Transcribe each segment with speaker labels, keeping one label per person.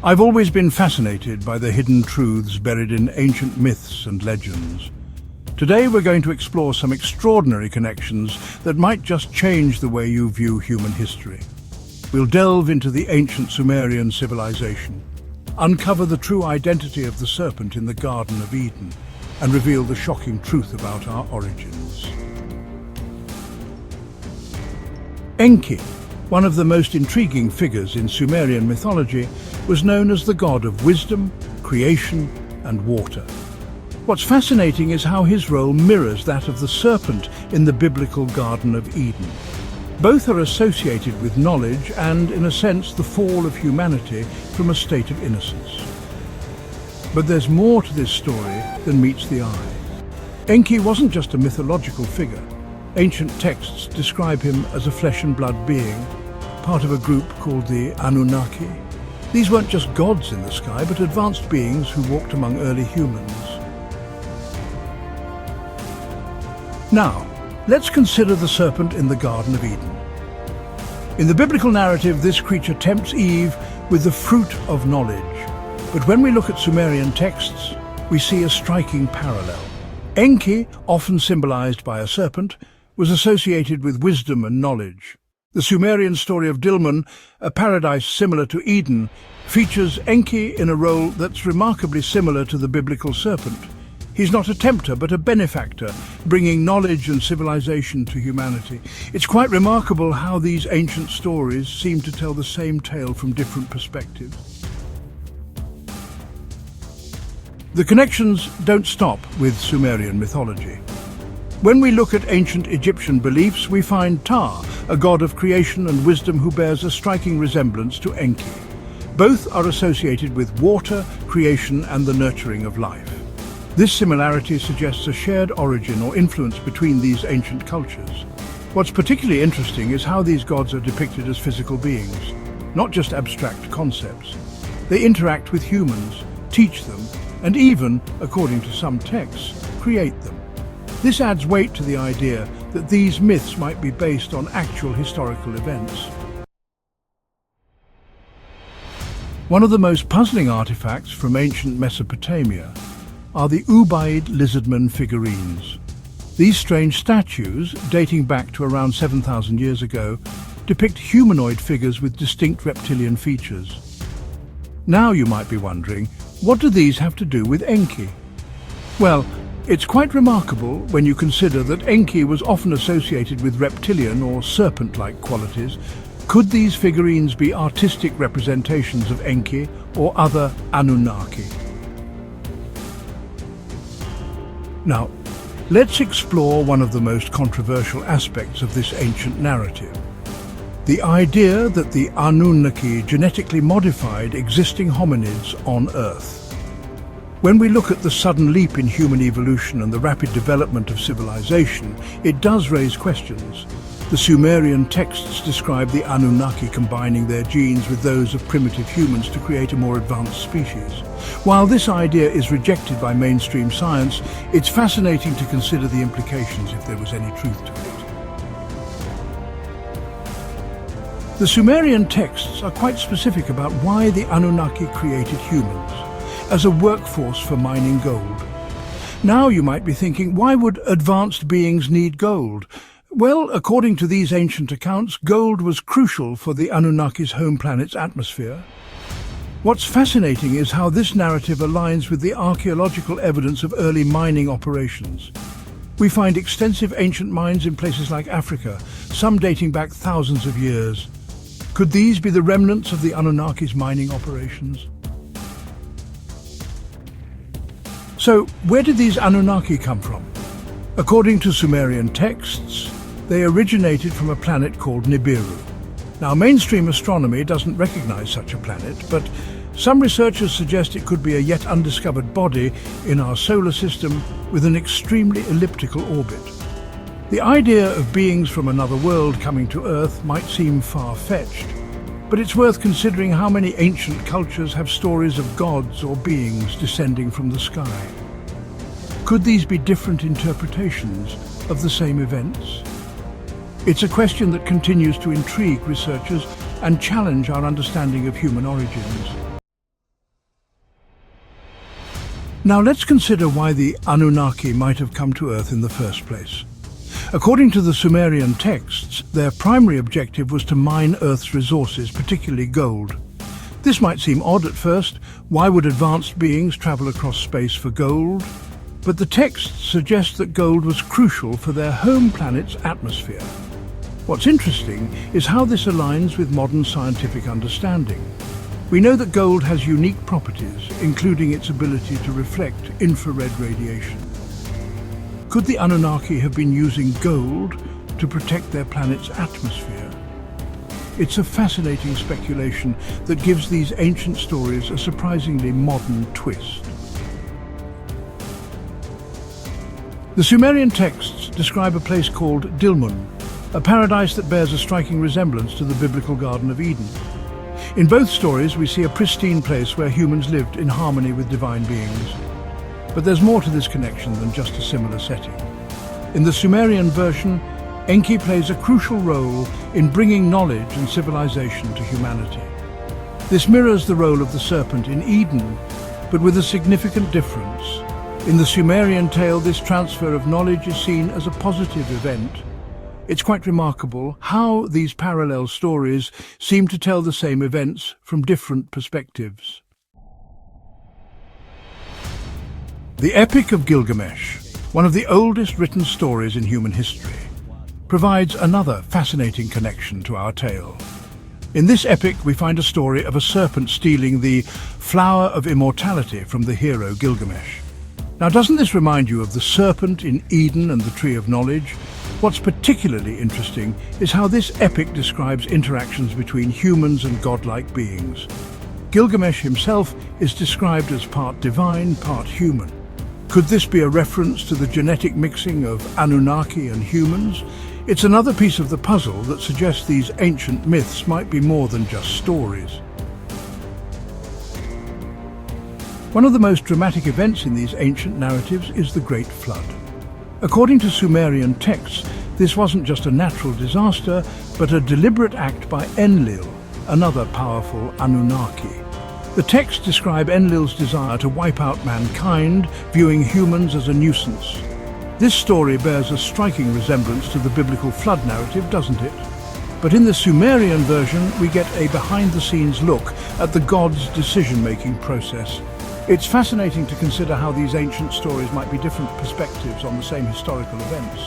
Speaker 1: I've always been fascinated by the hidden truths buried in ancient myths and legends. Today we're going to explore some extraordinary connections that might just change the way you view human history. We'll delve into the ancient Sumerian civilization, uncover the true identity of the serpent in the Garden of Eden, and reveal the shocking truth about our origins. Enki, one of the most intriguing figures in Sumerian mythology, was known as the god of wisdom, creation, and water. What's fascinating is how his role mirrors that of the serpent in the biblical Garden of Eden. Both are associated with knowledge and, in a sense, the fall of humanity from a state of innocence. But there's more to this story than meets the eye. Enki wasn't just a mythological figure. Ancient texts describe him as a flesh and blood being, part of a group called the Anunnaki. These weren't just gods in the sky, but advanced beings who walked among early humans. Now, let's consider the serpent in the Garden of Eden. In the biblical narrative, this creature tempts Eve with the fruit of knowledge. But when we look at Sumerian texts, we see a striking parallel. Enki, often symbolized by a serpent, was associated with wisdom and knowledge. The Sumerian story of Dilmun, a paradise similar to Eden, features Enki in a role that's remarkably similar to the biblical serpent. He's not a tempter, but a benefactor, bringing knowledge and civilization to humanity. It's quite remarkable how these ancient stories seem to tell the same tale from different perspectives. The connections don't stop with Sumerian mythology. When we look at ancient Egyptian beliefs, we find Ptah, a god of creation and wisdom who bears a striking resemblance to Enki. Both are associated with water, creation, and the nurturing of life. This similarity suggests a shared origin or influence between these ancient cultures. What's particularly interesting is how these gods are depicted as physical beings, not just abstract concepts. They interact with humans, teach them, and even, according to some texts, create them. This adds weight to the idea that these myths might be based on actual historical events. One of the most puzzling artifacts from ancient Mesopotamia are the Ubaid lizardmen figurines. These strange statues, dating back to around 7,000 years ago, depict humanoid figures with distinct reptilian features. Now you might be wondering, what do these have to do with Enki? Well, it's quite remarkable when you consider that Enki was often associated with reptilian or serpent-like qualities. Could these figurines be artistic representations of Enki or other Anunnaki? Now, let's explore one of the most controversial aspects of this ancient narrative. The idea that the Anunnaki genetically modified existing hominids on Earth. When we look at the sudden leap in human evolution and the rapid development of civilization, it does raise questions. The Sumerian texts describe the Anunnaki combining their genes with those of primitive humans to create a more advanced species. While this idea is rejected by mainstream science, it's fascinating to consider the implications if there was any truth to it. The Sumerian texts are quite specific about why the Anunnaki created humans as a workforce for mining gold. Now you might be thinking, why would advanced beings need gold? Well, according to these ancient accounts, gold was crucial for the Anunnaki's home planet's atmosphere. What's fascinating is how this narrative aligns with the archaeological evidence of early mining operations. We find extensive ancient mines in places like Africa, some dating back thousands of years. Could these be the remnants of the Anunnaki's mining operations? So, where did these Anunnaki come from? According to Sumerian texts, they originated from a planet called Nibiru. Now, mainstream astronomy doesn't recognize such a planet, but some researchers suggest it could be a yet undiscovered body in our solar system with an extremely elliptical orbit. The idea of beings from another world coming to Earth might seem far-fetched, but it's worth considering how many ancient cultures have stories of gods or beings descending from the sky. Could these be different interpretations of the same events? It's a question that continues to intrigue researchers and challenge our understanding of human origins. Now let's consider why the Anunnaki might have come to Earth in the first place. According to the Sumerian texts, their primary objective was to mine Earth's resources, particularly gold. This might seem odd at first. Why would advanced beings travel across space for gold? But the texts suggest that gold was crucial for their home planet's atmosphere. What's interesting is how this aligns with modern scientific understanding. We know that gold has unique properties, including its ability to reflect infrared radiation. Could the Anunnaki have been using gold to protect their planet's atmosphere? It's a fascinating speculation that gives these ancient stories a surprisingly modern twist. The Sumerian texts describe a place called Dilmun, a paradise that bears a striking resemblance to the biblical Garden of Eden. In both stories, we see a pristine place where humans lived in harmony with divine beings. But there's more to this connection than just a similar setting. In the Sumerian version, Enki plays a crucial role in bringing knowledge and civilization to humanity. This mirrors the role of the serpent in Eden, but with a significant difference. In the Sumerian tale, this transfer of knowledge is seen as a positive event. It's quite remarkable how these parallel stories seem to tell the same events from different perspectives. The Epic of Gilgamesh, one of the oldest written stories in human history, provides another fascinating connection to our tale. In this epic, we find a story of a serpent stealing the flower of immortality from the hero Gilgamesh. Now, doesn't this remind you of the serpent in Eden and the Tree of Knowledge? What's particularly interesting is how this epic describes interactions between humans and godlike beings. Gilgamesh himself is described as part divine, part human. Could this be a reference to the genetic mixing of Anunnaki and humans? It's another piece of the puzzle that suggests these ancient myths might be more than just stories. One of the most dramatic events in these ancient narratives is the Great Flood. According to Sumerian texts, this wasn't just a natural disaster, but a deliberate act by Enlil, another powerful Anunnaki. The texts describe Enlil's desire to wipe out mankind, viewing humans as a nuisance. This story bears a striking resemblance to the biblical flood narrative, doesn't it? But in the Sumerian version, we get a behind-the-scenes look at the gods' decision-making process. It's fascinating to consider how these ancient stories might be different perspectives on the same historical events.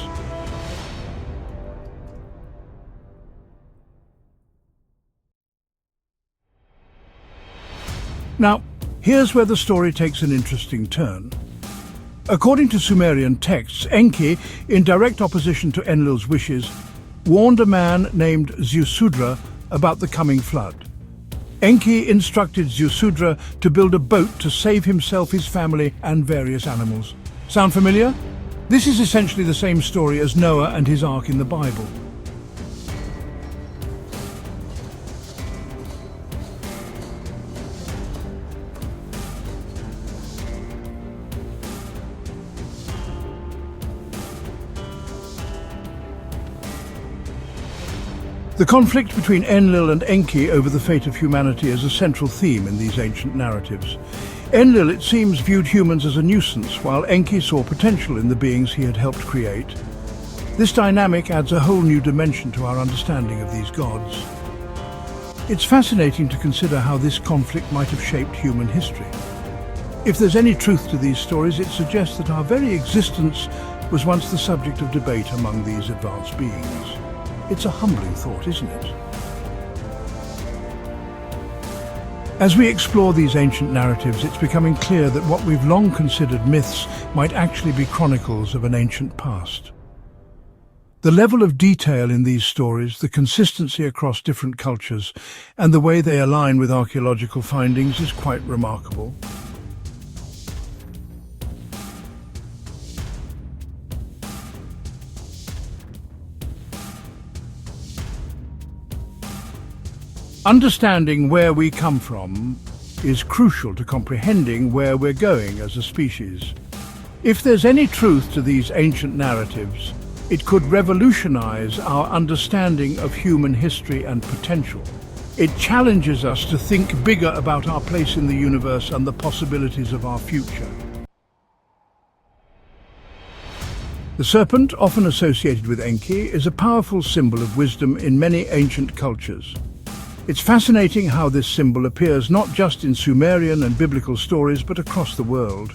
Speaker 1: Now, here's where the story takes an interesting turn. According to Sumerian texts, Enki, in direct opposition to Enlil's wishes, warned a man named Ziusudra about the coming flood. Enki instructed Ziusudra to build a boat to save himself, his family, and various animals. Sound familiar? This is essentially the same story as Noah and his ark in the Bible. The conflict between Enlil and Enki over the fate of humanity is a central theme in these ancient narratives. Enlil, it seems, viewed humans as a nuisance, while Enki saw potential in the beings he had helped create. This dynamic adds a whole new dimension to our understanding of these gods. It's fascinating to consider how this conflict might have shaped human history. If there's any truth to these stories, it suggests that our very existence was once the subject of debate among these advanced beings. It's a humbling thought, isn't it? As we explore these ancient narratives, it's becoming clear that what we've long considered myths might actually be chronicles of an ancient past. The level of detail in these stories, the consistency across different cultures, and the way they align with archaeological findings is quite remarkable. Understanding where we come from is crucial to comprehending where we're going as a species. If there's any truth to these ancient narratives, it could revolutionize our understanding of human history and potential. It challenges us to think bigger about our place in the universe and the possibilities of our future. The serpent, often associated with Enki, is a powerful symbol of wisdom in many ancient cultures. It's fascinating how this symbol appears not just in Sumerian and biblical stories, but across the world.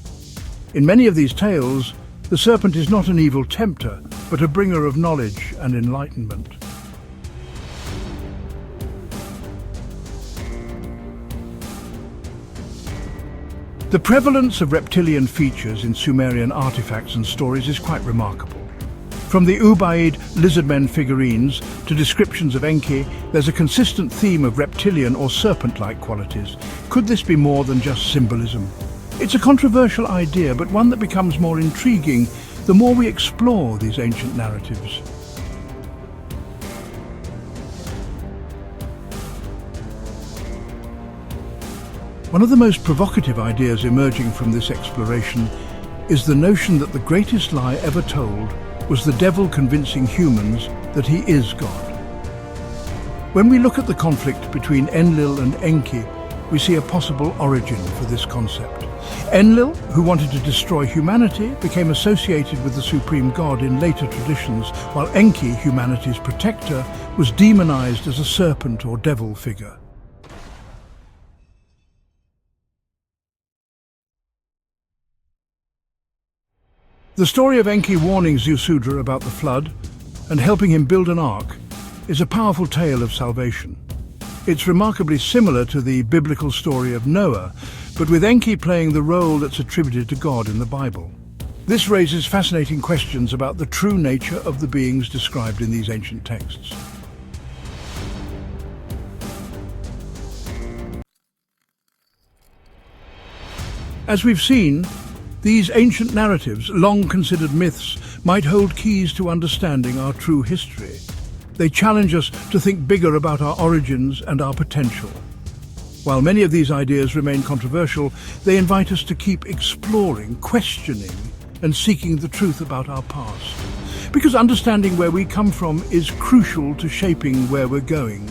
Speaker 1: In many of these tales, the serpent is not an evil tempter, but a bringer of knowledge and enlightenment. The prevalence of reptilian features in Sumerian artifacts and stories is quite remarkable. From the Ubaid lizardmen figurines to descriptions of Enki, there's a consistent theme of reptilian or serpent-like qualities. Could this be more than just symbolism? It's a controversial idea, but one that becomes more intriguing the more we explore these ancient narratives. One of the most provocative ideas emerging from this exploration is the notion that the greatest lie ever told was the devil convincing humans that he is God. When we look at the conflict between Enlil and Enki, we see a possible origin for this concept. Enlil, who wanted to destroy humanity, became associated with the supreme god in later traditions, while Enki, humanity's protector, was demonized as a serpent or devil figure. The story of Enki warning Ziusudra about the flood and helping him build an ark is a powerful tale of salvation. It's remarkably similar to the biblical story of Noah, but with Enki playing the role that's attributed to God in the Bible. This raises fascinating questions about the true nature of the beings described in these ancient texts. As we've seen, these ancient narratives, long considered myths, might hold keys to understanding our true history. They challenge us to think bigger about our origins and our potential. While many of these ideas remain controversial, they invite us to keep exploring, questioning, and seeking the truth about our past. Because understanding where we come from is crucial to shaping where we're going.